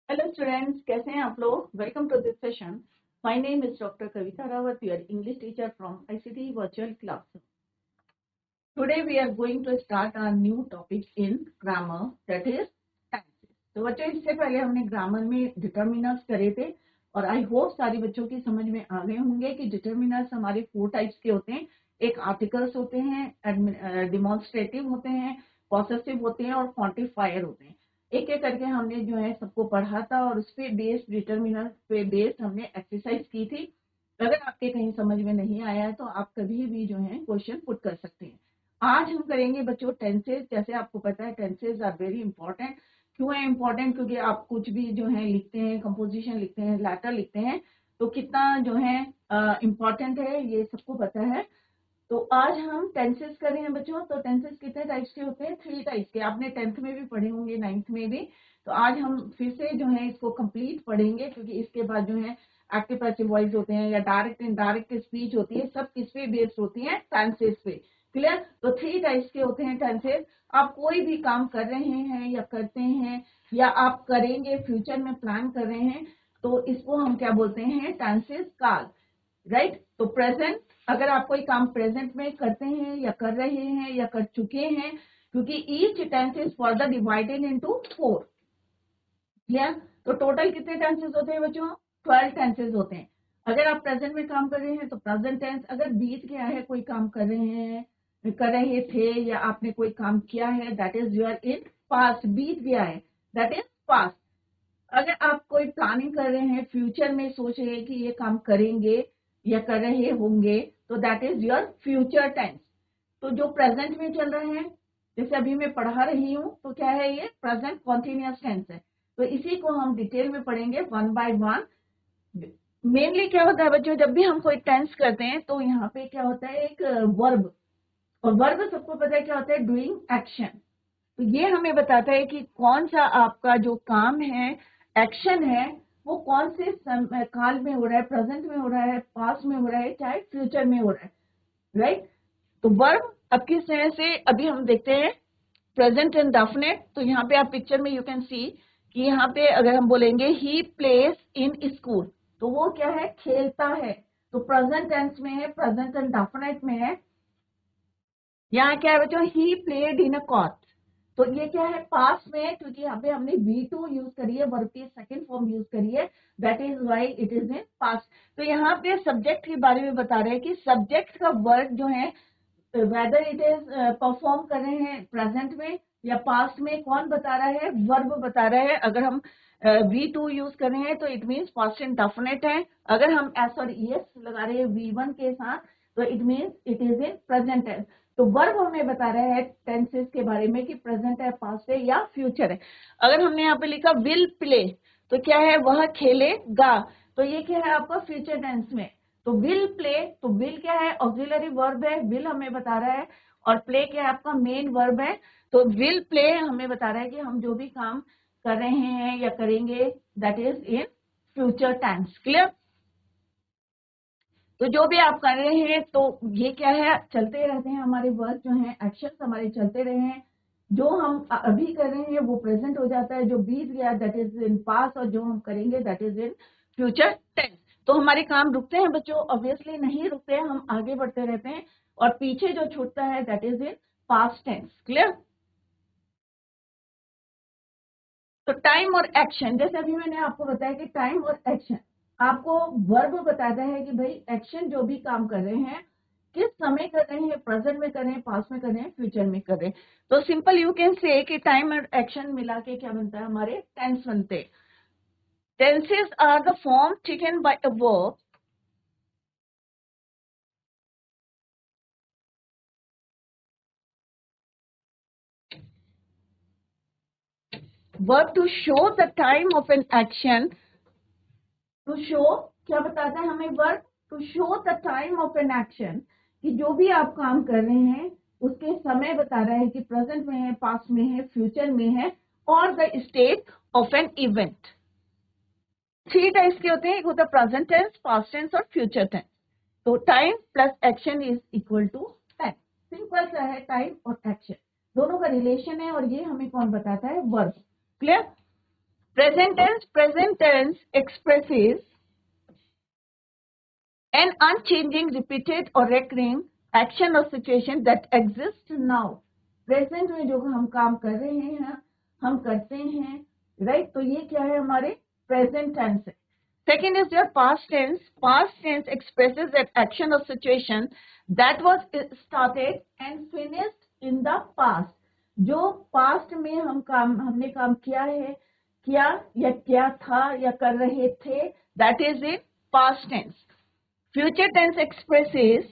Hello students, कैसे हैं आप लोग। Welcome to this session. My name is doctor Kavita Rawat, your English teacher from ICT virtual class. Today we are going to start our new topic in grammar, that is tenses. तो बच्चों, इससे पहले हमने grammar में डिटर्मिनर्स करे थे और I hope सारे बच्चों की समझ में आ गए होंगे कि डिटर्मिनर्स हमारे 4 टाइप्स के होते हैं। एक आर्टिकल्स होते हैं, डिमॉन्स्ट्रेटिव होते हैं, पॉसेसिव होते हैं और क्वांटिफायर होते हैं। एक एक करके हमने जो है सबको पढ़ा था और उस पे बेस्ड डिटर्मिनर पे बेस्ड हमने एक्सरसाइज की थी। अगर आपके कहीं समझ में नहीं आया है तो आप कभी भी जो है क्वेश्चन पुट कर सकते हैं। आज हम करेंगे बच्चों टेंसेज। जैसे आपको पता है टेंसेज आर वेरी इंपॉर्टेंट। क्यों है इंपॉर्टेंट? क्योंकि आप कुछ भी जो है लिखते हैं, कंपोजिशन लिखते हैं, लेटर लिखते हैं, तो कितना जो है इम्पोर्टेंट है ये सबको पता है। तो आज हम टेंसेस कर रहे हैं बच्चों। तो टेंसेस कितने टाइप्स के होते हैं? 3 टाइप्स के। आपने 10th में भी पढ़े होंगे, 9th में भी। तो आज हम फिर से जो है इसको कंप्लीट पढ़ेंगे, क्योंकि इसके बाद जो है एक्टिव पैसिव वॉइस होते हैं या डायरेक्ट इनडायरेक्ट स्पीच होती है, सब किस पे बेस्ड होती है? टेंसेस पे। क्लियर? तो 3 टाइप्स के होते हैं टेंसेस। आप कोई भी काम कर रहे हैं या करते हैं या आप करेंगे, फ्यूचर में प्लान कर रहे हैं, तो इसको हम क्या बोलते हैं? टेंसेस काल। राइट? तो प्रेजेंट, अगर आप कोई काम प्रेजेंट में करते हैं या कर रहे हैं या कर चुके हैं, क्योंकि each tense is further divided into 4। Clear? तो टोटल कितने टेंसेस होते हैं बच्चों? 12 टेंसेस होते हैं। अगर आप प्रेजेंट में काम कर रहे हैं तो प्रेजेंट टेंस। अगर बीत गया है, कोई काम कर रहे हैं, कर रहे थे या आपने कोई काम किया है, that is you're in past. बीत गया है, दैट इज पास्ट। अगर आप कोई प्लानिंग कर रहे हैं, फ्यूचर में सोच रहे हैं कि ये काम करेंगे या कर रहे होंगे, तो that is your future tense. तो जो प्रेजेंट में चल रहे हैं, जैसे अभी मैं पढ़ा रही हूँ, तो क्या है? ये प्रेजेंट कॉन्टिन्यूअस टेंस है। तो इसी को हम डिटेल में पढ़ेंगे वन बाय वन। मेनली क्या होता है बच्चों, जब भी हम कोई टेंस करते हैं तो यहाँ पे क्या होता है? एक वर्ब। और वर्ब सबको पता है क्या होता है? Doing action. तो ये हमें बताता है कि कौन सा आपका जो काम है, एक्शन है, वो कौन से काल में हो रहा है, प्रेजेंट में हो रहा है, पास्ट में हो रहा है, चाहे फ्यूचर में हो रहा है। राइट? तो वर्ब अब किस तरह से अभी हम देखते हैं। Present indefinite. तो यहाँ पे आप पिक्चर में यू कैन सी कि यहाँ पे अगर हम बोलेंगे ही प्लेस इन स्कूल, तो वो क्या है? खेलता है। तो प्रेजेंट टेंस में है, प्रेजेंट इंडेफिनिट में है। यहाँ क्या है बच्चों? He played in a court. तो ये क्या है? पास्ट में है, क्योंकि यहाँ पे हमने V2 यूज करी है, वर्ब की सेकंड फॉर्म यूज करी है, that is why it is in past. तो यहाँ पे सब्जेक्ट के बारे में बता रहे हैं कि सब्जेक्ट का वर्क जो है, वेदर इट इज परफॉर्म कर रहे हैं प्रेजेंट में या पास्ट में, कौन बता रहा है? वर्ब बता रहा है। अगर हम V2 यूज कर रहे हैं तो इट मीन्स पास्ट इंडेफिनिट है। अगर हम एस और ES लगा रहे हैं V1 के साथ, तो it means it is in present tense. तो वर्ब हमें बता रहा है टेंसेस के बारे में कि प्रेजेंट है, पास्ट है या फ्यूचर है। अगर हमने यहाँ पे लिखा विल प्ले, तो क्या है? वह खेलेगा। तो ये क्या है आपका? फ्यूचर टेंस में। तो विल प्ले, तो विल क्या है? ऑक्सिलरी वर्ब है, विल हमें बता रहा है। और प्ले क्या है? आपका मेन वर्ब है। तो विल प्ले हमें बता रहा है कि हम जो भी काम कर रहे हैं या करेंगे, that is in future tense. Clear? तो जो भी आप कर रहे हैं, तो ये क्या है? चलते रहते हैं हमारे वर्क जो है, एक्शन हमारे चलते रहे हैं। जो हम अभी कर रहे हैं वो प्रेजेंट हो जाता है, जो बीत गया दैट इज इन पास्ट, और जो हम करेंगे that is in future tense. तो हमारे काम रुकते हैं बच्चों? ऑब्वियसली नहीं रुकते हैं, हम आगे बढ़ते रहते हैं। और पीछे जो छूटता है that is in past tense. Clear? तो टाइम और एक्शन, जैसे अभी मैंने आपको बताया कि टाइम और एक्शन आपको वर्ब बताता है कि भाई एक्शन जो भी काम कर रहे हैं, किस समय कर रहे हैं, प्रेजेंट में कर रहे हैं, पास्ट में कर रहे हैं, फ्यूचर में कर रहे हैं। तो सिंपल यू कैन से कि टाइम और एक्शन मिला के क्या बनता है? हमारे टेंस बनते हैं। Tenses are the form taken by a verb to show the time of an action. To show क्या बताता है हमें? Verb to show the time of an action, कि जो भी आप काम कर रहे हैं उसके समय बता रहा है कि प्रेजेंट में है, पास्ट में है, फ्यूचर में है, और the state of an event. 3 types के होते हैं, एक होता है प्रेजेंट टेंस, पास्ट टेंस और फ्यूचर टेंस। तो time plus action is equal to time. Simple सा है, टाइम और एक्शन दोनों का रिलेशन है, और ये हमें कौन बताता है? Verb. Clear? present tense expresses an unchanging, repeated or recurring action or situation that exists now. Present में जो हम काम कर रहे हैं, हम करते हैं, राइट, तो ये क्या है, हमारे प्रेजेंट टेंस है. Second is your past tense. Past tense expresses an action और situation that was started and finished in the past. जो पास्ट में हमने काम किया है, किया या क्या था या कर रहे थे, that is in past tense. Future tense expresses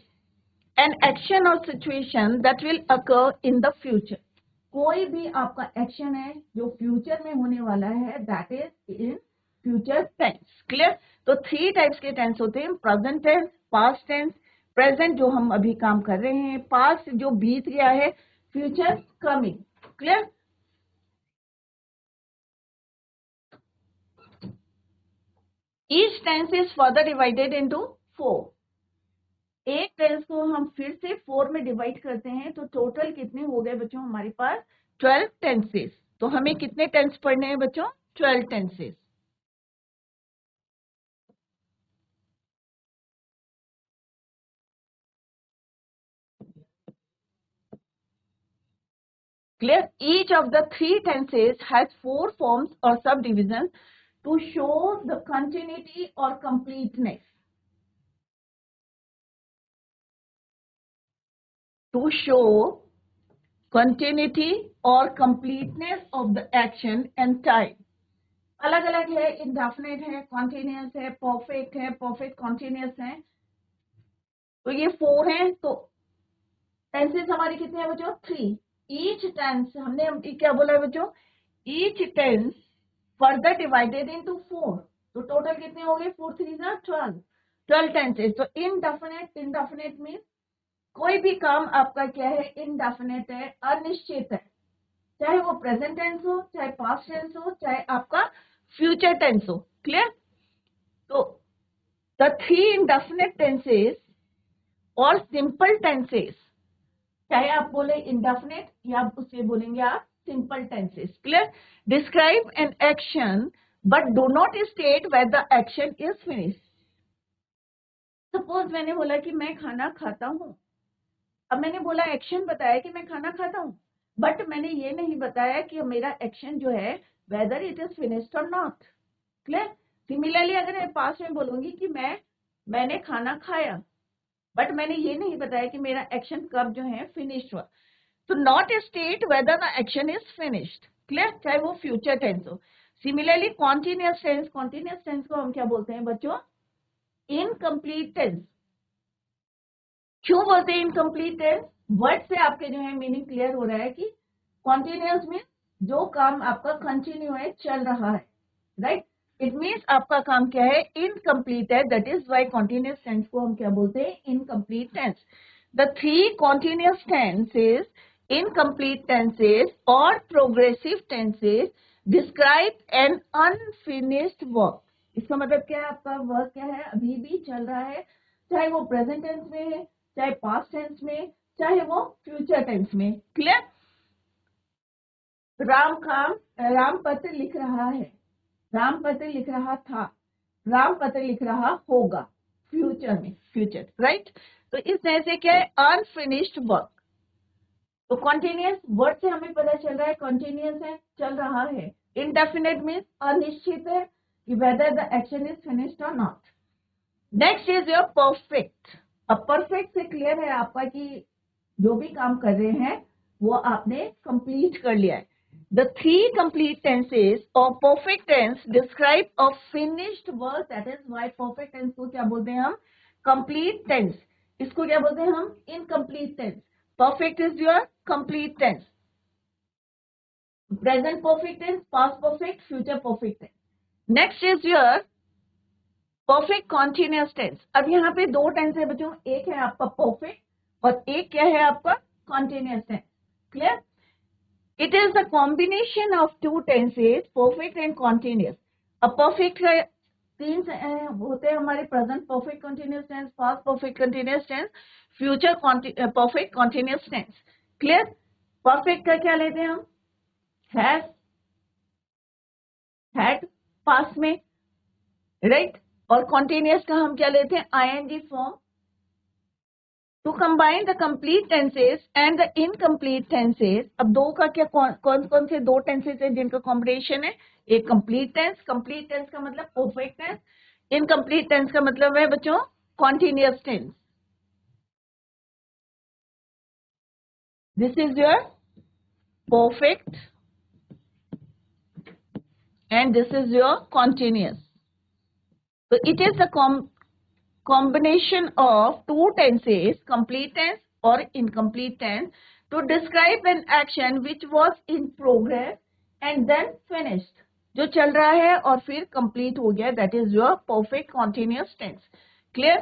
an action or situation that will occur in the future. कोई भी आपका एक्शन है जो फ्यूचर में होने वाला है, that is in future tense. Clear? तो 3 टाइप्स के टेंस होते हैं, present tense, past tense, present जो हम अभी काम कर रहे हैं, पास्ट जो बीत गया है, future coming. Clear? Each tense is further divided into 4. एक टेंस को हम फिर से 4 में डिवाइड करते हैं, तो टोटल कितने हो गए बच्चों हमारे पास? 12 टेंसेस. तो हमें कितने टेंस पढ़ने हैं बच्चों? 12 tenses. Clear? Each of the 3 tenses has 4 forms और sub division to show the continuity और completeness. To show continuity or completeness of the action and time. अलग अलग है, इंडेफिनिट है, कॉन्टिन्यूस है, परफेक्ट है, परफेक्ट कॉन्टिन्यूस है. तो ये 4 हैं. तो टेंसेस हमारे कितने हैं बच्चों? 3. ईच टेंस, हमने क्या बोला है बच्चों? Each tense further divided into 4. तो टोटल कितने हो गए? 4 3 12 टेंसेस. तो इनडेफिनिट, इनडेफिनिट मीन्स कोई भी काम आपका क्या है? इनडेफिनेट है, अनिश्चित है. चाहे वो प्रेजेंट टेंस हो, चाहे पास्ट टेंस हो, चाहे आपका फ्यूचर टेंस हो. क्लियर? तो द 3 इंडेफिनेट टेंसेस और सिंपल टेंसेस, चाहे आप बोले इंडेफिनेट या आप उससे बोलेंगे आप simple tenses. Clear? Describe an action but do not state where the action is finished. Suppose मैंने बोला कि मैं खाना खाता हूं. अब मैंने बोला, एक्शन बताया कि मैं खाना खाता हूं, बट मैंने ये नहीं बताया कि मेरा एक्शन जो है वेदर इट इज फिनिश्ड और नॉट. क्लियर? सिमिलरली अगर मैं पास्ट में बोलूंगी कि मैंने खाना खाया, बट मैंने ये नहीं बताया कि मेरा एक्शन कब जो है फिनिश्ड हुआ. तो not state whether the action is finished. Clear? चाहे वो फ्यूचर टेंस हो. Similarly continuous tense, continuous tense को हम क्या बोलते हैं बच्चों? Incomplete tense. क्यों बोलते हैं इनकम्प्लीट टेंस? वर्ड से आपके जो है मीनिंग क्लियर हो रहा है कि कॉन्टिन्यूअस में जो काम आपका कंटिन्यू है, चल रहा है, राइट? इट मीन्स आपका काम क्या है? इनकम्प्लीट है. That is why continuous tense को हम क्या बोलते हैं? Incomplete tense. The 3 continuous tenses, incomplete tenses और progressive tenses describe an unfinished work. इसका मतलब क्या है? आपका वर्क क्या है? अभी भी चल रहा है, चाहे वो प्रेजेंट टेंस में है, चाहे पास्ट टेंस में, चाहे वो फ्यूचर टेंस में. क्लियर? रामपत्र लिख रहा है, रामपत्र लिख रहा था, रामपत्र लिख रहा होगा, फ्यूचर में, फ्यूचर, राइट? तो इस तरह से क्या है? Unfinished work. तो कॉन्टिन्यूअस वर्ड से हमें पता चल रहा है कॉन्टिन्यूअस है, चल रहा है. इनडेफिनेट मीन्स अनिश्चित है कि whether the action is finished और not. Next is your perfect. अब परफेक्ट से क्लियर है आपका कि जो भी काम कर रहे हैं वो आपने कंप्लीट कर लिया है. द 3 कंप्लीट टेंसेस और perfect tense describe a finished work. That is why perfect tense को क्या बोलते हैं हम? Complete tense. इसको क्या बोलते हैं हम? Incomplete tense. Perfect is your complete tense. Present perfect tense, past perfect, future perfect tense. Next is your perfect continuous tense. अब यहाँ पे 2 टेंस है बच्चों, एक है आपका परफेक्ट और एक क्या है आपका? Continuous tense. Clear? It is the combination of 2 tenses, perfect and continuous. अब परफेक्ट का 3 होते हैं हमारे, present perfect continuous tense, past perfect continuous tense, future perfect continuous tense. Clear? Perfect का क्या लेते हैं हम? हैज, हैड, पास्ट में, राइट। और कॉन्टिन्यूस का हम क्या लेते हैं, I N G form. To combine the complete tenses and the incomplete tenses, अब दो का क्या, कौन कौन से दो टेंसेस हैं जिनका कॉम्बिनेशन है, एक कंप्लीट टेंस, कंप्लीट टेंस का मतलब परफेक्ट टेंस, इनकम्प्लीट टेंस का मतलब है बच्चों continuous tense. This is your perfect and this is your continuous. So it is the combination of two tenses, complete tense or incomplete tense, to describe an action which was in progress and then finished. जो चल रहा है और फिर complete हो गया, that is your perfect continuous tense. Clear?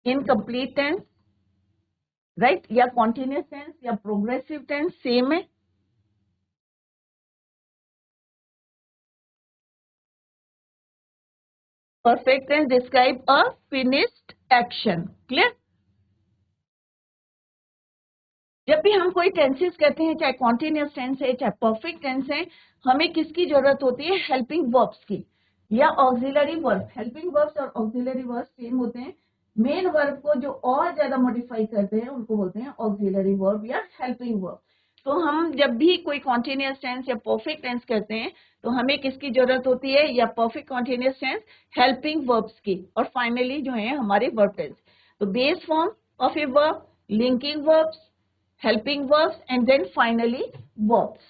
Incomplete tense, right? या continuous tense या progressive tense same है. Perfect tense describe a finished action. Clear? जब भी हम कोई टेंसेस कहते हैं, चाहे कॉन्टिन्यूस टेंस है चाहे परफेक्ट टेंस है, हमें किसकी जरूरत होती है, हेल्पिंग वर्ब्स की या ऑक्सिलरी वर्ब। हेल्पिंग वर्ब्स और ऑक्सिलरी वर्ब्स सेम होते हैं। मेन वर्ब को जो और ज्यादा मॉडिफाई करते हैं उनको बोलते हैं ऑक्सिलरी वर्ब या हेल्पिंग वर्ब। तो हम जब भी कोई कॉन्टिन्यूस टेंस या परफेक्ट टेंस करते हैं तो हमें किसकी जरूरत होती है, या perfect continuous tense, helping verbs की, और फाइनली जो है हमारे वर्ब टेंस। तो base form of a verb, linking verbs, helping verbs and then finally verbs.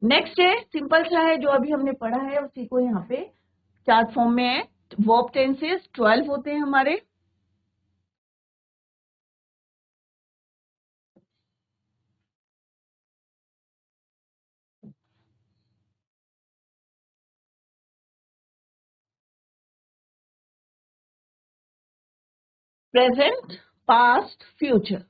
Next है सिंपल सा है जो अभी हमने पढ़ा है, उसी को यहाँ पे चार्ट फॉर्म में है। वर्ब टेंसेस 12 होते हैं हमारे। Present, past, future.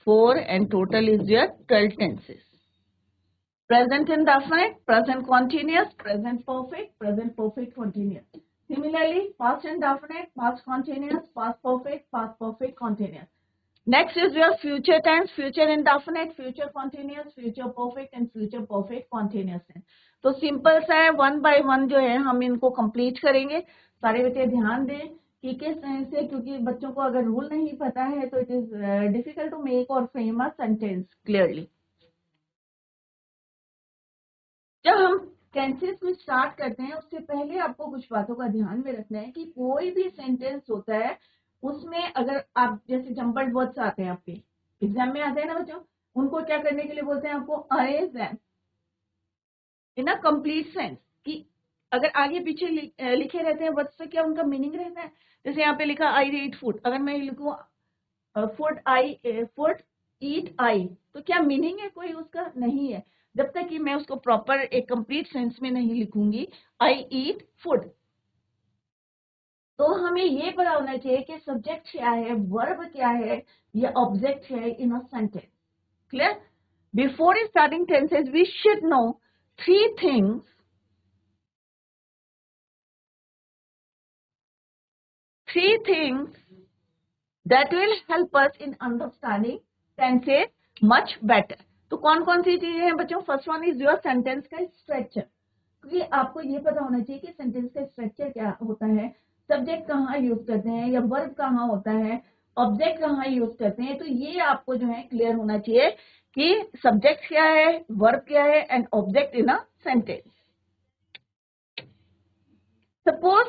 Four and total is your 12 tenses. Present indefinite, present continuous, present perfect continuous. Similarly, past indefinite, past continuous, past perfect continuous. Next is your future tense, future indefinite, future continuous, future perfect and future perfect continuous tense. तो simple सा है, one by one जो है हम इनको complete करेंगे। सारे बच्चे ध्यान दें कि किस तरह से, क्योंकि बच्चों को अगर रूल नहीं पता है तो it is difficult to make और फ्रेम अ सेंटेंस क्लियरली। जब हम टेंसेस में स्टार्ट करते हैं उससे पहले आपको कुछ बातों का ध्यान में रखना है कि कोई भी सेंटेंस होता है उसमें अगर आप, जैसे जम्बल्ड वर्ड्स आते हैं आपके एग्जाम में आते हैं ना बच्चों, उनको क्या करने के लिए बोलते हैं, आपको arrange them in a complete sense, कि अगर आगे पीछे लिखे रहते हैं वर्ड्स तो क्या उनका मीनिंग रहता है। जैसे यहाँ पे लिखा आई ईट फूड, अगर मैं लिखूँ फूड ईट आई, तो क्या मीनिंग है कोई उसका, नहीं है, जब तक कि मैं उसको प्रॉपर एक कंप्लीट सेंस में नहीं लिखूंगी आई ईट फूड। तो हमें ये पता होना चाहिए कि सब्जेक्ट क्या है, वर्ब क्या है, या ऑब्जेक्ट है in a sentence. Clear? Before starting tenses we should know three things that will help us in understanding tenses much better. तो कौन कौन सी चीजें हैं बच्चों? First one is your sentence का स्ट्रक्चर, क्योंकि आपको ये पता होना चाहिए कि सेंटेंस का स्ट्रक्चर क्या होता है, सब्जेक्ट कहाँ यूज करते हैं, या वर्ब कहाँ होता है, ऑब्जेक्ट कहाँ यूज करते हैं। तो ये आपको जो है क्लियर होना चाहिए कि सब्जेक्ट क्या है, वर्ब क्या है and object in a sentence. Suppose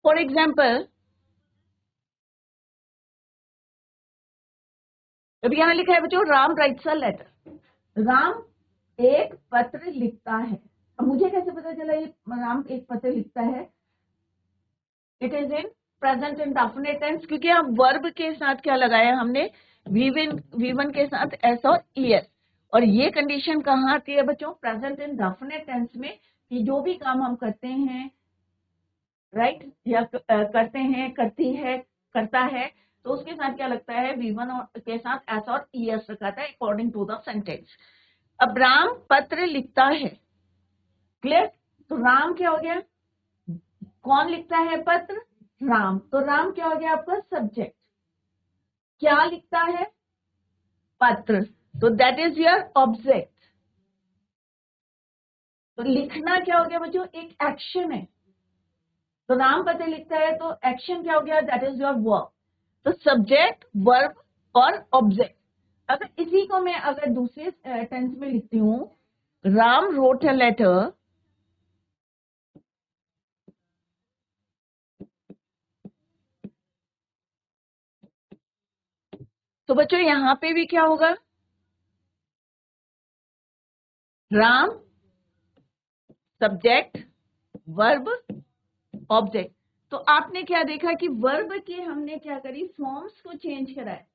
for example, अभी यहाँ लिखा है बच्चों, Ram writes a letter. Ram एक पत्र लिखता है। अब मुझे कैसे पता चला ये राम एक पत्र लिखता है? It is in present indefinite tense, क्योंकि अब वर्ब के साथ क्या लगाया हमने, वी वन के साथ एस और ईएस। और ये कंडीशन कहाँ आती है बच्चों? प्रेजेंट इंडेफिनिट टेंस में, कि जो भी काम हम करते हैं, राइट, या करते हैं, करती है, करता है, तो उसके साथ क्या लगता है, वी वन के साथ एस और ईएस रखा था अकॉर्डिंग टू द सेंटेंस। अब राम पत्र लिखता है, क्लियर। तो राम क्या हो गया, कौन लिखता है पत्र, राम। तो राम क्या हो गया आपका सब्जेक्ट, क्या लिखता है, पत्र। तो दैट इज योर ऑब्जेक्ट। तो लिखना क्या हो गया बच्चों, एक एक्शन है। तो राम पत्र लिखता है तो एक्शन क्या हो गया, दैट इज योर वर्ब। तो सब्जेक्ट, वर्ब और ऑब्जेक्ट। अगर इसी को मैं अगर दूसरे टेंस में लिखती हूँ, राम रोट अ लेटर, तो बच्चों यहां पे भी क्या होगा, राम सब्जेक्ट, वर्ब, ऑब्जेक्ट। तो आपने क्या देखा कि वर्ब की हमने क्या करी, फॉर्म्स को चेंज करा है।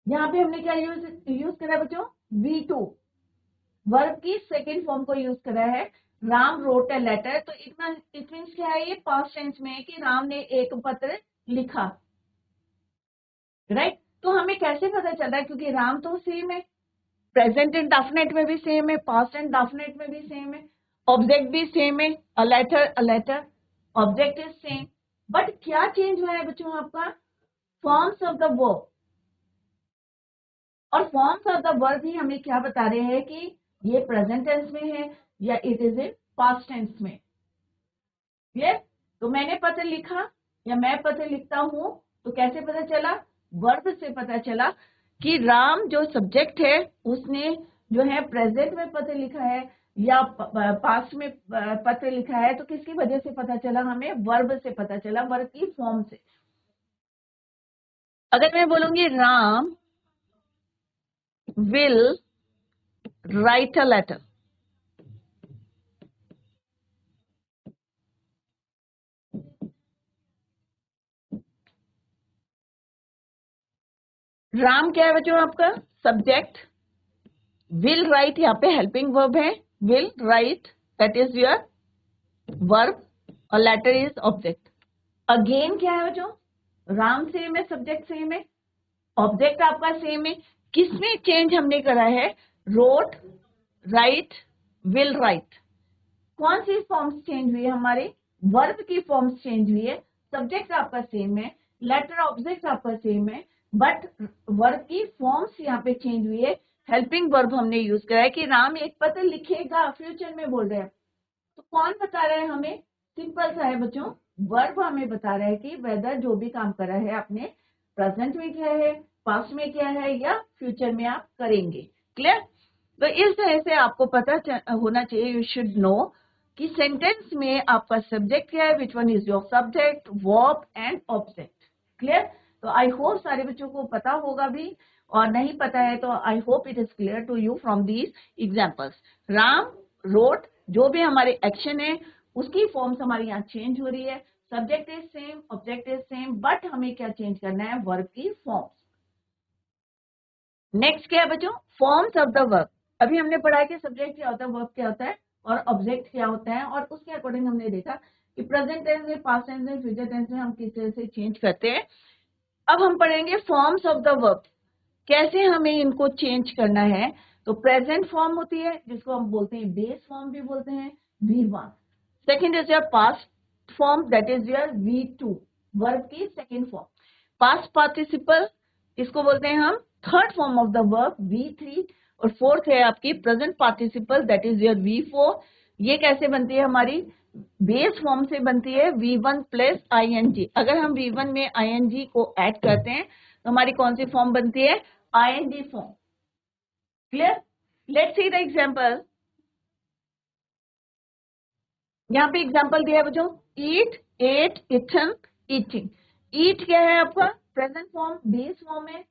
यहाँ पे हमने क्या यूज करा है बच्चों, V2, वर्ब की सेकेंड फॉर्म को यूज करा है। राम रोट अ लेटर, तो इट मीन्स क्या है, ये पास्ट टेंस में है कि राम ने एक पत्र लिखा, राइट। तो हमें कैसे पता चल रहा है, क्योंकि राम तो सेम है, प्रेजेंट एंड डेफिनेट में भी सेम है, पास्ट एंड डेफिनेट में भी सेम है, ऑब्जेक्ट भी सेम है, a letter, object is same. But क्या चेंज हुआ है बच्चों आपका, फॉर्म्स ऑफ द वर्ब। और फॉर्म्स ऑफ द वर्ब ही हमें क्या बता रहे हैं कि ये प्रेजेंट टेंस में है या it is in past tense में, क्लियर। तो मैंने पत्र लिखा या मैं पत्र लिखता हूं, तो कैसे पता चला, वर्ब से पता चला कि राम जो सब्जेक्ट है उसने जो है प्रेजेंट में पत्र लिखा है या पास्ट में पत्र लिखा है। तो किसकी वजह से पता चला, हमें वर्ब से पता चला, वर्ब की फॉर्म से। अगर मैं बोलूंगी Ram will write a letter, Ram क्या है बच्चों आपका सब्जेक्ट, विल राइट यहाँ पे हेल्पिंग वर्ब है, will write that is your verb और लेटर इज ऑब्जेक्ट। अगेन क्या है बच्चों, राम सेम है, सब्जेक्ट सेम है, ऑब्जेक्ट आपका सेम है। किसमें चेंज हमने करा है, रोट, राइट, विल राइट। कौन सी फॉर्म्स चेंज हुई है, हमारे वर्ब की फॉर्म्स चेंज हुई है। सब्जेक्ट आपका सेम है, लेटर ऑब्जेक्ट आपका सेम है, बट वर्ब की फॉर्म्स यहाँ पे चेंज हुई है। हेल्पिंग वर्ब हमने यूज करा है कि राम एक पत्र लिखेगा, फ्यूचर में बोल रहे हैं। तो कौन बता रहा है हमें, सिंपल सा है बच्चों, वर्ब हमें बता रहा है कि वेदर जो भी काम कर रहा है आपने प्रेजेंट में किया है, पास्ट में किया है या फ्यूचर में आप करेंगे, क्लियर। तो इस तरह से आपको पता होना चाहिए, यू शुड नो कि सेंटेंस में आपका सब्जेक्ट क्या है, which one is your subject, verb and object, clear. तो आई होप सारे बच्चों को पता होगा भी, और नहीं पता है तो I hope it is clear to you from these examples. Ram wrote, जो भी हमारे एक्शन है उसकी फॉर्म्स हमारी यहाँ चेंज हो रही है, subject is same, object is same, but हमें क्या चेंज करना है, वर्ब की फॉर्म्स। नेक्स्ट क्या है बच्चों, फॉर्म्स ऑफ द वर्ब। अभी हमने पढ़ा है कि सब्जेक्ट क्या होता है, वर्ब क्या होता है और ऑब्जेक्ट क्या होता है, और उसके अकॉर्डिंग हमने देखा कि प्रेजेंट टेंस में, पास्ट टेंस में, फ्यूचर टेंस में हम किस तरह से चेंज करते हैं। अब हम पढ़ेंगे फॉर्म्स ऑफ द वर्ब, कैसे हमें इनको चेंज करना है। तो प्रेजेंट फॉर्म होती है जिसको हम बोलते हैं बेस फॉर्म भी बोलते हैं, V1। Second is your past form, that is your V2, verb की सेकेंड फॉर्म। पास्ट पार्टिसिपल, इसको बोलते हैं हम third form of the verb, V3। और फोर्थ है आपकी present participle, that is your V4। ये कैसे बनती है, हमारी बेस फॉर्म से बनती है, V1 प्लस ING। अगर हम V1 में ING को ऐड करते हैं तो हमारी कौन सी फॉर्म बनती है, ING form, clear. Let's see the example. यहाँ पे एग्जांपल दिया है बच्चों, eat, ate, eaten, eating. Eat क्या है आपका प्रेजेंट फॉर्म, बेस फॉर्म है।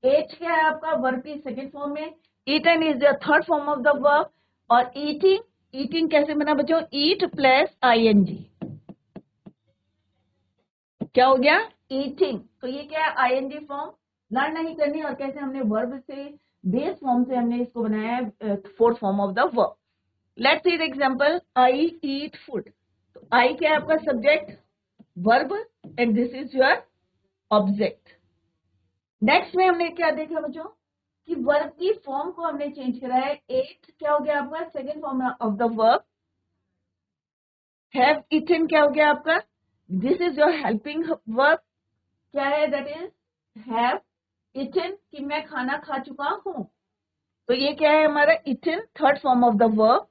एट क्या है आपका वर्ब की सेकेंड फॉर्म में। Eaten is the third form of the verb. और ईटिंग, ईटिंग कैसे बना बच्चों, ईट प्लस ING, क्या हो गया, ईटिंग। तो ये क्या है, ING फॉर्म। लर्न नहीं करनी, और कैसे हमने वर्ब से, बेस फॉर्म से हमने इसको बनाया है fourth form of the verb. Let's see the example, I eat food. तो आई क्या है आपका subject, verb, and this is your object. Next में हमने क्या देखा बच्चों, कि वर्ब की फॉर्म को हमने चेंज करा है। एट क्या हो गया आपका, second form of the verb. Have eaten क्या हो गया आपका, this is your helping verb, क्या है, दैट इज हैव ईटन, कि मैं खाना खा चुका हूं। तो ये क्या है हमारा eaten, third form of the verb.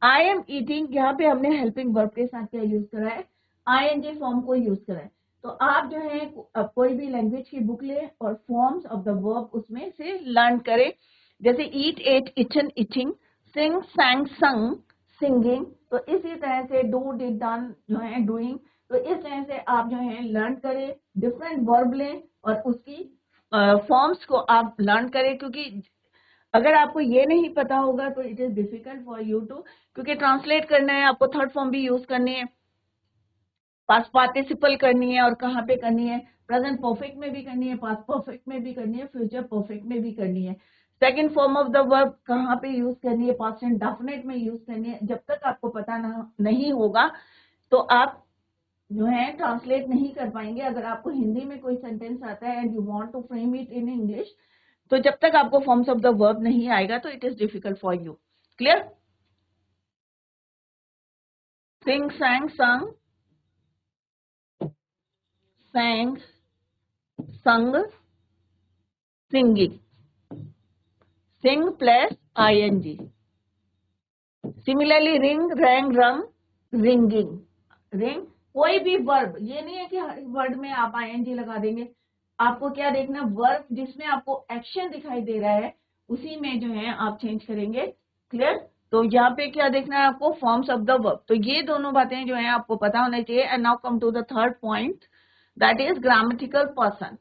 I am eating, यहाँ पे हमने हेल्पिंग वर्ब के साथ क्या यूज करा है, आईएनजी फॉर्म को यूज करा है। तो आप जो है कोई भी लैंग्वेज की बुक ले और फॉर्म्स ऑफ द वर्ब उसमें से लर्न करें। जैसे ईट, एट, इटन, ईटिंग, सिंग, सैंग, संग, सिंगिंग। तो इसी तरह से डू, डिड, डन जो है डूइंग। तो इस तरह से आप जो है लर्न करें, डिफरेंट वर्ब लें और उसकी फॉर्म्स को आप लर्न करें, क्योंकि अगर आपको ये नहीं पता होगा तो it is difficult for you too, क्योंकि ट्रांसलेट करना है आपको, थर्ड फॉर्म भी यूज करनी है, पास्ट पार्टिसिपल करनी है, और कहाँ पे करनी है, प्रेजेंट परफेक्ट में भी करनी है, पास्ट परफेक्ट में भी करनी है, फ्यूचर परफेक्ट में भी करनी है। Second form of the verb कहाँ पे यूज करनी है, पास्ट एंड डेफिनेट में यूज करनी है। जब तक आपको पता नहीं होगा तो आप जो है ट्रांसलेट नहीं कर पाएंगे। अगर आपको हिंदी में कोई सेंटेंस आता है and you want to frame it in English, तो जब तक आपको फॉर्म्स ऑफ द वर्ब नहीं आएगा तो it is difficult for you. Clear? Sing, sang, sung, sang, sung, singing, sing plus ing. Similarly, ring, rang, rung, ringing. Ring, कोई भी verb, ये नहीं है कि हर वर्ड में आप ing लगा देंगे। आपको क्या देखना, वर्ब जिसमें आपको एक्शन दिखाई दे रहा है उसी में जो है आप चेंज करेंगे। क्लियर? तो यहाँ पे क्या देखना है आपको, फॉर्म्स ऑफ द वर्ब। तो ये दोनों बातें जो है आपको पता होना चाहिए। And now come to the third point, that is grammatical person.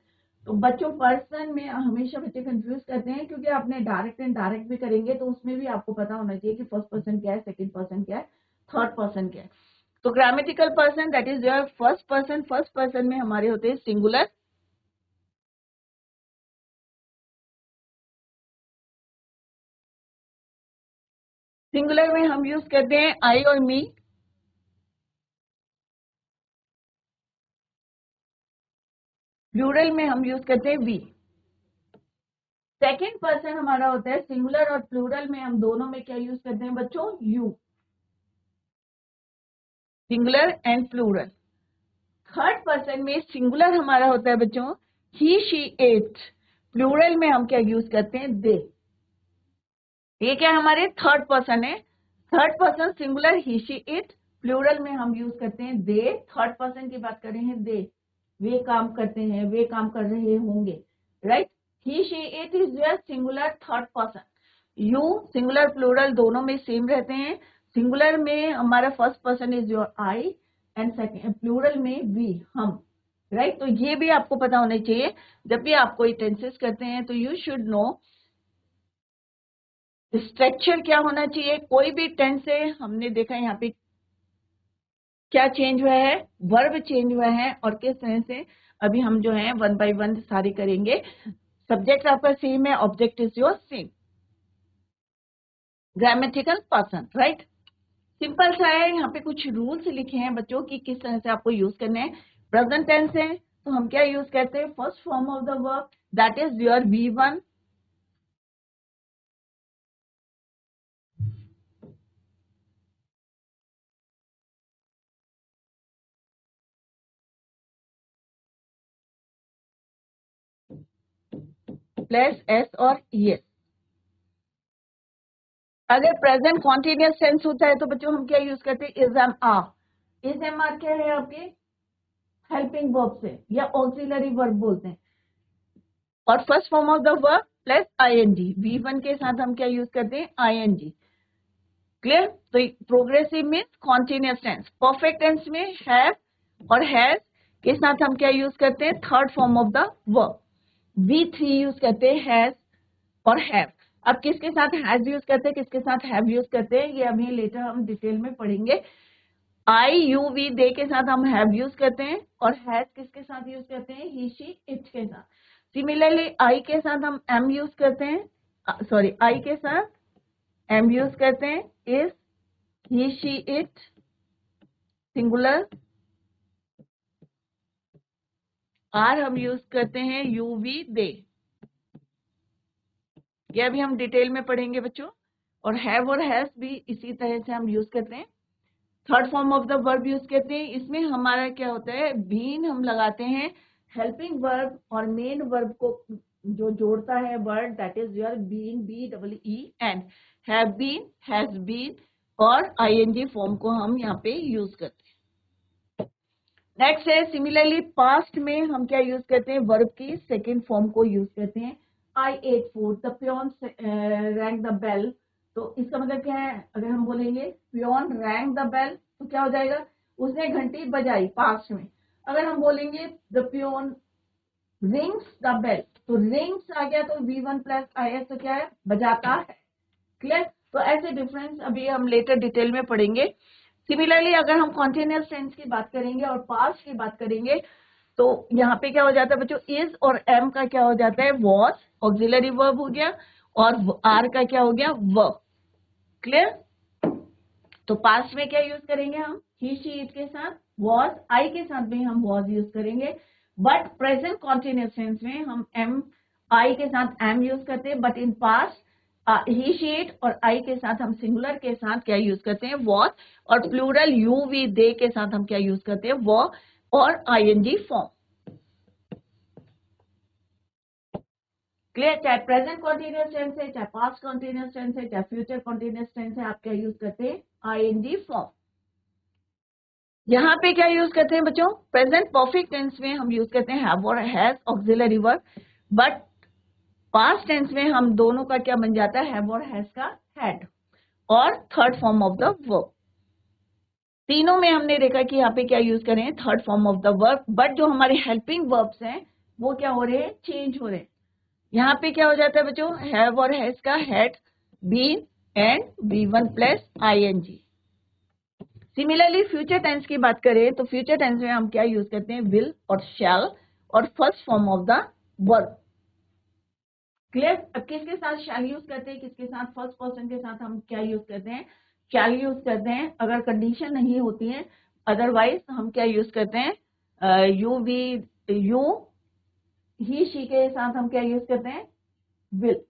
तो बच्चों पर्सन में हमेशा बच्चे कंफ्यूज करते हैं, क्योंकि आपने डायरेक्ट एंड डायरेक्ट भी करेंगे तो उसमें भी आपको पता होना चाहिए कि फर्स्ट पर्सन क्या है, सेकंड पर्सन क्या है, थर्ड पर्सन क्या है। तो grammatical person that is your first person. First person में हमारे होते हैं सिंगुलर, सिंगुलर में हम यूज करते हैं आई और मी। प्लूरल में हम यूज करते हैं वी। सेकेंड पर्सन हमारा होता है सिंगुलर, और प्लूरल में हम दोनों में क्या यूज करते हैं बच्चों, you. Singular and plural. Third person में सिंगुलर हमारा होता है बच्चों ही, शी, इट। प्लूरल में हम क्या यूज करते हैं, दे। ये क्या हमारे थर्ड पर्सन है। Third person singular he, she, it. Plural में हम यूज करते हैं दे। थर्ड पर्सन की बात कर रहे हैं, दे, वे काम करते हैं, वे काम कर रहे होंगे, right. He, she, it is your singular third person. You singular plural दोनों में सेम रहते हैं। सिंगुलर में हमारा first person is your I, and second plural में वी, हम, राइट। तो ये भी आपको पता होना चाहिए। जब भी आप कोई टेंसेस करते हैं तो यू शुड नो स्ट्रक्चर क्या होना चाहिए। कोई भी टेंस है, हमने देखा यहाँ पे क्या चेंज हुआ है, वर्ब चेंज हुआ है, और किस तरह से अभी हम जो है वन बाय वन सारे करेंगे। सब्जेक्ट आपका सेम है, object is your same. Grammatical person, right. Simple सा है, यहाँ पे कुछ रूल्स लिखे हैं बच्चों की किस तरह से आपको यूज करने हैं। प्रेजेंट टेंस है तो हम क्या यूज करते हैं, first form of the verb that is your V1। Plus s और ES। अगर प्रेजेंट कॉन्टिन्यूअस टेंस होता है तो बच्चों हम क्या यूज करते हैं, is am are. Is am are क्या है आपके, हेल्पिंग वर्ब से या ऑक्सिलरी वर्ब बोलते हैं, और first form of the verb plus ING। V1 के साथ हम क्या यूज करते हैं, ING। क्लियर? तो progressive means continuous tense. Perfect tense में हैव और हैज के साथ हम क्या यूज करते हैं, third form of the verb. V3 use करते हैं हैज और हैव। अब किसके साथ हैज यूज करते हैं, किसके साथ हैव यूज करते हैं, ये अभी लेटर हम डिटेल में पढ़ेंगे। आई, यू, वी, दे के साथ हम हैव यूज करते हैं, और हैज किसके साथ यूज करते हैं, ही, शी, इट के साथ। सिमिलरली आई के साथ हम एम यूज करते हैं, सॉरी आई के साथ एम यूज करते हैं, is, he, she, it singular. Are हम यूज करते हैं यू, वी, दे। ये अभी हम डिटेल में पढ़ेंगे बच्चों। और हैव और हैज भी इसी तरह से हम यूज करते हैं। Third form of the verb use करते हैं। इसमें हमारा क्या होता है, बीन हम लगाते हैं हेल्पिंग वर्ब और मेन वर्ब को जो जोड़ता है word, that is your been, BEE, have been, has been और आईएनजी फॉर्म को हम यहाँ पे यूज करते हैं। नेक्स्ट है सिमिलरली पास्ट में हम क्या यूज करते हैं, वर्ब की सेकेंड फॉर्म को यूज करते हैं। I ate food, the peon rang the bell। तो इसका मतलब क्या है, अगर हम बोलेंगे पियोन रैंग द बेल तो क्या हो जाएगा, उसने घंटी बजाई पास्ट में। अगर हम बोलेंगे the peon rings the bell, तो रिंग्स आ गया तो V1 प्लस IS तो क्या है, बजाता है। क्लियर। तो ऐसे डिफरेंस अभी हम लेटर डिटेल में पढ़ेंगे। सिमिलरली अगर हम कॉन्टिन्यूअस टेंस की बात करेंगे और पास्ट की बात करेंगे तो यहाँ पे क्या हो जाता है बच्चों, इज और एम का क्या हो जाता है, वॉज, ऑक्सिलरी वर्ब हो गया, और आर का क्या हो गया, वर्ब। क्लियर। तो पास्ट में क्या यूज करेंगे हम, ही शी इट के साथ, वॉज, आई के साथ भी हम वॉज यूज करेंगे। बट प्रेजेंट कॉन्टिन्यूअस टेंस में हम एम, आई के साथ एम यूज करते हैं। But in past he she it और आई के साथ हम सिंगुलर के साथ क्या यूज करते हैं, वॉज, और प्लूरल यू वी दे के साथ हम क्या यूज करते हैं, वो और आईएनजी फॉर्म। क्लियर। चाहे प्रेजेंट कॉन्टिन्यूअस टेंस है, चाहे पास्ट कॉन्टिन्यूअस टेंस है, चाहे फ्यूचर कॉन्टिन्यूअस टेंस है, आप क्या यूज करते हैं, आईएनजी फॉर्म। यहाँ पे क्या यूज करते हैं बच्चों, प्रेजेंट परफेक्ट टेंस में हम यूज करते हैं हैव और has auxiliary verb. But past tense में हम दोनों का क्या बन जाता है, हैव और हैज का हैड और third form of the verb. तीनों में हमने देखा कि यहाँ पे क्या यूज करें, third form of the verb. But जो हमारे हेल्पिंग वर्ब्स हैं वो क्या हो रहे हैं, चेंज हो रहे हैं। यहाँ पे क्या हो जाता है बच्चों, हैव और हैज का had, been and V1 plus ING। Similarly future tense की बात करें तो फ्यूचर टेंस में हम क्या यूज करते हैं, विल और शैल और first form of the verb. Clear. अब किसके साथ शैल यूज करते हैं, किसके साथ, फर्स्ट पर्सन के साथ हम क्या यूज करते हैं, शैल यूज करते हैं अगर कंडीशन नहीं होती है। अदरवाइज हम क्या यूज करते हैं, you we, you, he she के साथ हम क्या यूज करते हैं, will.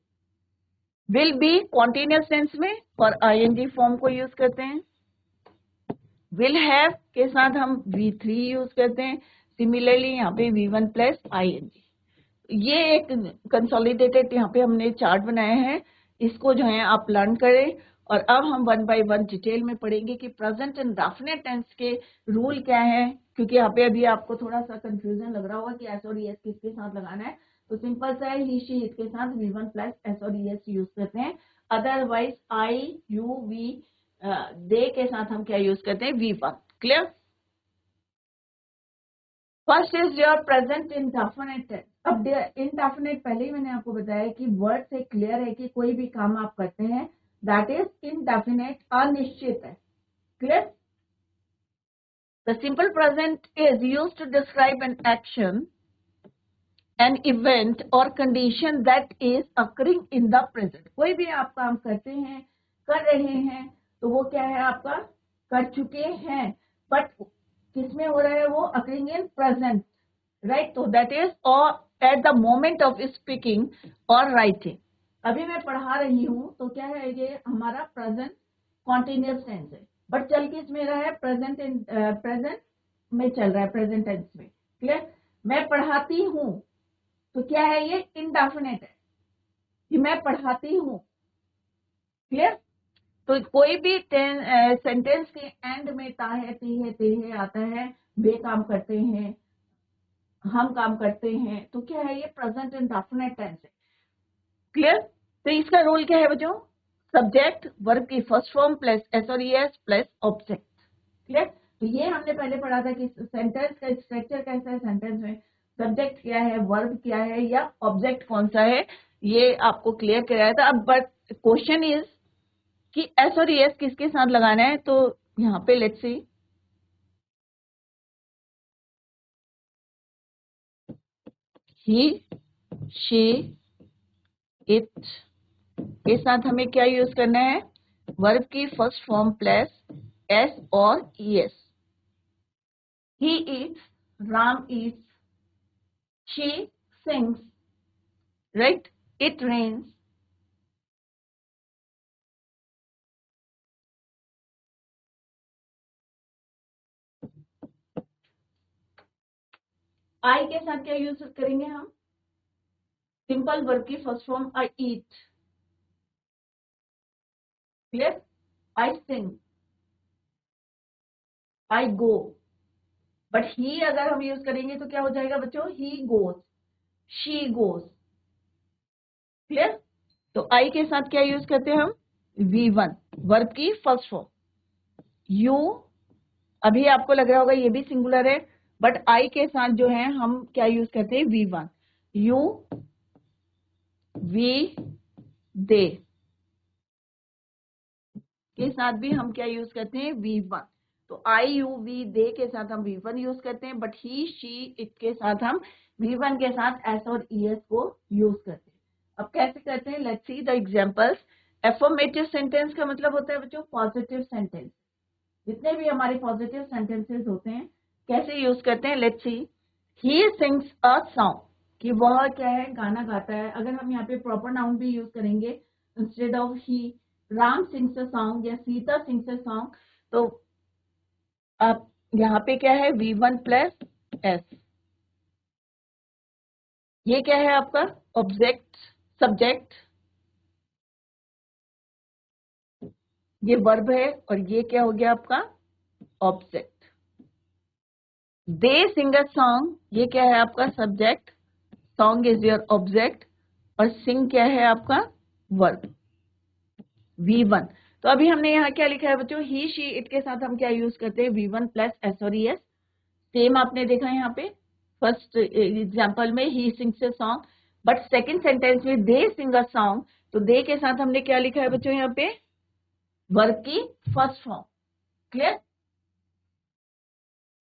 Will be continuous tense में और ING फॉर्म को यूज करते हैं। विल हैव के साथ हम V3 यूज करते हैं। सिमिलरली यहाँ पे V1 प्लस ING। ये एक कंसोलिडेटेड यहाँ पे हमने चार्ट बनाया है, इसको जो है आप लर्न करें। और अब हम वन बाय वन डिटेल में पढ़ेंगे कि प्रेजेंट एंड डेफिनेट टेंस के रूल क्या है, क्योंकि यहाँ पे अभी आपको थोड़ा सा कंफ्यूजन लग रहा होगा कि एस और ES किसके साथ लगाना है। तो सिंपल सा है, ही शी इट के साथ V1 प्लस S और ES यूज करते हैं। Otherwise I, U, V they के साथ हम क्या यूज करते हैं, V1। Clear. First is your present indefinite tense. अब इंडेफिनिट पहले ही मैंने आपको बताया कि वर्ड से क्लियर है कि कोई भी काम आप करते हैं दैट इज इंडेफिनिट, अनिश्चित है। Clear. The simple present is used to describe an action, an event और condition that is occurring in the present. कोई भी आप काम करते हैं, कर रहे हैं, तो वो क्या है, आपका कर चुके हैं, बट किसमें हो रहा है वो, अकरिंग इन प्रेजेंट, राइट। तो दैट इज और at the moment of speaking और राइटिंग। अभी मैं पढ़ा रही हूँ तो क्या है, ये हमारा प्रेजेंट कॉन्टिन्यूअस टेंस है, बट चल किस में रहा है, प्रेजेंट प्रेजेंट में चल रहा है, प्रेजेंट टेंस में। क्लियर। मैं पढ़ाती हूँ तो क्या है, ये इंडेफिनिट है कि मैं पढ़ाती हूँ। क्लियर। तो कोई भी सेंटेंस के एंड में ता है, ती है, ते है आता है, वे काम करते हैं, हम काम करते हैं, तो क्या है, ये प्रेजेंट इंडेफिनिट टेंस है। क्लियर। तो इसका रोल क्या है बच्चों, सब्जेक्ट, वर्ब की फर्स्ट फॉर्म प्लस S और ES प्लस ऑब्जेक्ट। क्लियर। तो ये हमने पहले पढ़ा था कि सेंटेंस का स्ट्रक्चर कैसा है, सेंटेंस में सब्जेक्ट क्या है, वर्ब क्या है या ऑब्जेक्ट कौन सा है, ये आपको क्लियर कराया था। अब बट क्वेश्चन इज कि S और ES किसके साथ लगाना है, तो यहाँ पे let's see, he, she, it के साथ हमें क्या यूज करना है, वर्ब की फर्स्ट फॉर्म प्लस S और ES। He eats, Ram eats, she sings, right? It rains, I के साथ क्या यूज करेंगे हम? सिंपल वर्ब की first form I eat, clear? I sing, I go, but he अगर हम यूज करेंगे तो क्या हो जाएगा बच्चों? He goes, she goes, clear? तो आई के साथ क्या यूज करते हैं हम? V1 वर्ब की फर्स्ट फॉर्म। यू, अभी आपको लग रहा होगा ये भी सिंगुलर है, बट आई के साथ जो है हम क्या यूज करते हैं? V1। यू, वी, दे के साथ भी हम क्या यूज करते हैं? V1। तो आई, यू, वी, दे के साथ हम V1 यूज करते हैं, बट ही, शी, इट के साथ हम V1 के साथ एस और ES को यूज करते हैं। अब कैसे करते हैं? Let's see the examples. Affirmative sentence का मतलब होता है बच्चों पॉजिटिव सेंटेंस। जितने भी हमारे पॉजिटिव सेंटेंसेस होते हैं कैसे यूज करते हैं? Let's see. He sings a song, कि वह क्या है? गाना गाता है। अगर हम यहाँ पे प्रॉपर नाउन भी यूज करेंगे instead of he, Ram sings a song या सीता सिंग्स अ सॉन्ग, तो अब यहाँ पे क्या है? V1 plus S। ये क्या है आपका? ऑब्जेक्ट, सब्जेक्ट, ये वर्ब है, और ये क्या हो गया आपका? Object. They Singh a song, ये क्या है आपका? Subject, song is your object, और सिंग क्या है आपका? Verb, V1। तो अभी हमने यहाँ क्या लिखा है बच्चों? ही, शी, इट के साथ हम क्या यूज करते हैं? V1 प्लस S और ES। सेम आपने देखा यहाँ पे फर्स्ट एग्जाम्पल में he sings a song, but second sentence में दे सिंग अ सॉन्ग, तो दे के साथ हमने क्या लिखा है बच्चों? यहाँ पे वर्ब की first form, clear?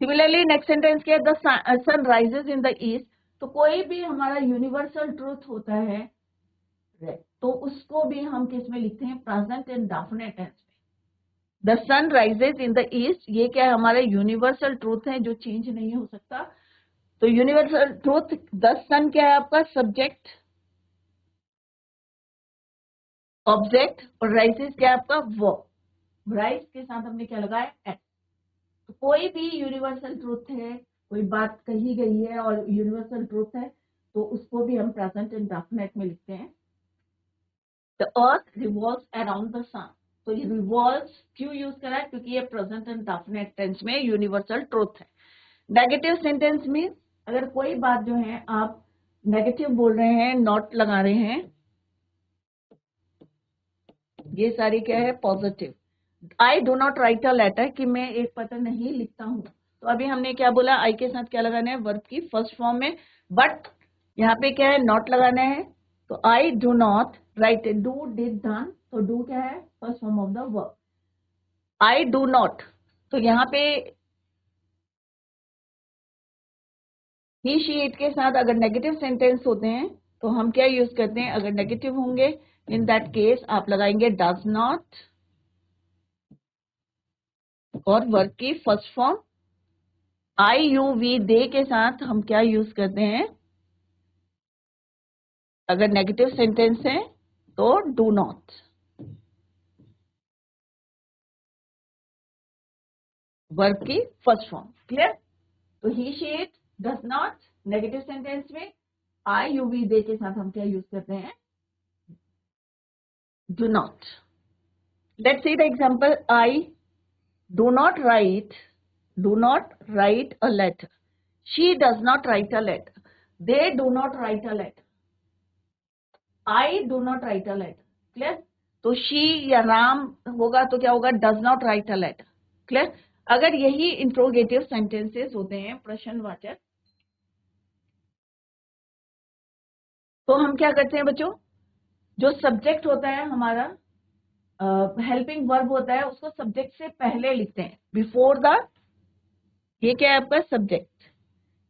Similarly next sentence क्या है? The sun rises in the east. तो कोई भी हमारा यूनिवर्सल ट्रूथ होता है तो उसको भी हम किस में लिखते हैं? प्रेजेंट एंड डेफिनेट टेंस में। The sun rises in the east, ये क्या है? हमारा यूनिवर्सल ट्रूथ है जो चेंज नहीं हो सकता। तो यूनिवर्सल ट्रूथ, द सन क्या है आपका? सब्जेक्ट, ऑब्जेक्ट, और राइजेस क्या है आपका? वर्ब। राइज के साथ हमने क्या लगाया? एस। तो कोई भी यूनिवर्सल ट्रूथ है, कोई बात कही गई है और यूनिवर्सल ट्रूथ है, तो उसको भी हम प्रेजेंट एंड डेफिनेट में लिखते हैं। The earth revolves around the sun. तो ये रिवॉल्व्स क्यों यूज करा है? क्योंकि ये प्रेजेंट एंड डेफिनेट टेंस में यूनिवर्सल ट्रूथ है। नेगेटिव सेंटेंस में अगर कोई बात जो है आप नेगेटिव बोल रहे हैं, नॉट लगा रहे हैं, ये सारी क्या है? Positive. I do not write a letter, कि मैं एक पत्र नहीं लिखता हूँ। तो अभी हमने क्या बोला? आई के साथ क्या लगाना है? वर्ब की फर्स्ट फॉर्म में, बट यहाँ पे क्या है? नॉट लगाना है। तो आई do not write, do, did, done, तो डू क्या है? First form of the verb. I do not, तो यहाँ पे ही, शी, इट के साथ अगर नेगेटिव सेंटेंस होते हैं तो हम क्या यूज करते हैं? अगर नेगेटिव होंगे इन दैट केस आप लगाएंगे डज नॉट, और वर्ब की first form. I, you, we, they के साथ हम क्या यूज करते हैं? अगर नेगेटिव सेंटेंस है तो डू नॉट, वर्ब की फर्स्ट फॉर्म, क्लियर? तो he, she, it, does not, negative sentence में आई, यू, वी, दे के साथ हम क्या यूज करते हैं? Do not. Let's see the example. I do not write, do not write a letter. She does not write a letter, they do not write a letter, I do not write a letter, clear? तो she या राम होगा तो क्या होगा? Does not write a letter, clear? अगर यही interrogative sentences होते हैं, प्रश्नवाचक, तो हम क्या करते हैं बच्चों? जो सब्जेक्ट होता है हमारा, हेल्पिंग वर्ब होता है, उसको सब्जेक्ट से पहले लिखते हैं, बिफोर द। ये क्या है आपका? सब्जेक्ट।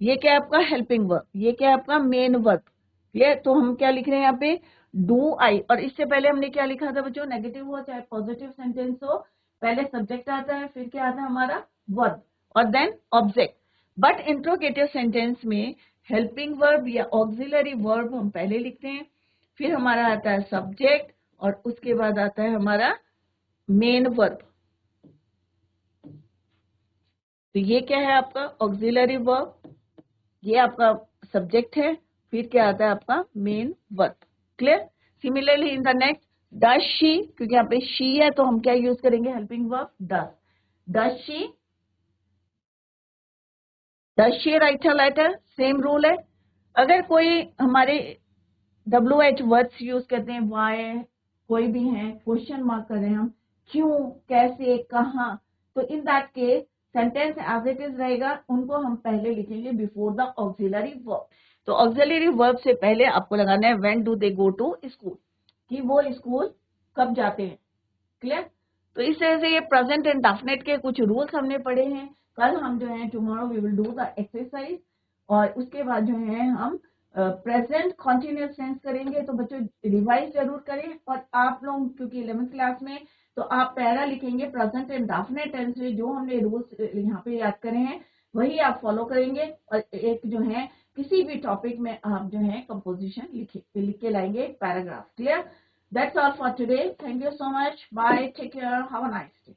ये क्या है आपका? Helping verb. ये क्या है आपका? Main verb. क्लियर? तो हम क्या लिख रहे हैं यहाँ पे? डू आई, और इससे पहले हमने क्या लिखा था बच्चों? नेगेटिव हो चाहे पॉजिटिव सेंटेंस हो, पहले सब्जेक्ट आता है, फिर क्या आता है हमारा? वर्ब, और then object. But interrogative sentence में हेल्पिंग वर्ब या ऑक्सिलरी वर्ब हम पहले लिखते हैं, फिर हमारा आता है सब्जेक्ट, और उसके बाद आता है हमारा मेन वर्ब। तो ये क्या है आपका? ऑक्सिलरी वर्ब, ये आपका सब्जेक्ट है, फिर क्या आता है आपका main verb. Clear? Similarly in the next, does she, क्योंकि यहाँ पे शी है तो हम क्या यूज करेंगे, helping verb does. Does she write a letter, same rule है। अगर कोई हमारे WH वर्ड्स यूज करते हैं, वाई, कोई भी है, क्वेश्चन मार्क कर रहे हैं हम, क्यों, कैसे, कहाँ, तो in that case sentence as it is रहेगा, उनको हम पहले लिखेंगे बिफोर द ऑक्सिलरी वर्ब। तो ऑक्सिलरी वर्ब से पहले आपको लगाना है when do they go to school, कि वो स्कूल कब जाते हैं। क्लियर? तो इस तरह से ये प्रेजेंट एंड डेफिनेट के कुछ रूल्स हमने पढ़े हैं। कल हम जो है tomorrow we will do the exercise, और उसके बाद जो है हम प्रेजेंट कॉन्टिन्यूस टेंस करेंगे। तो बच्चों रिवाइज जरूर करें, और आप लोग क्योंकि 11th क्लास में, तो आप पैरा लिखेंगे प्रेजेंट एंड डेफिनेट टेंस में, जो हमने रूल्स यहाँ पे याद करे हैं वही आप फॉलो करेंगे। और एक जो है किसी भी टॉपिक में आप जो है कंपोजिशन लिख के लाएंगे paragraph. Clear? That's all for today. Thank you so much. Bye. Take care. Have a nice day.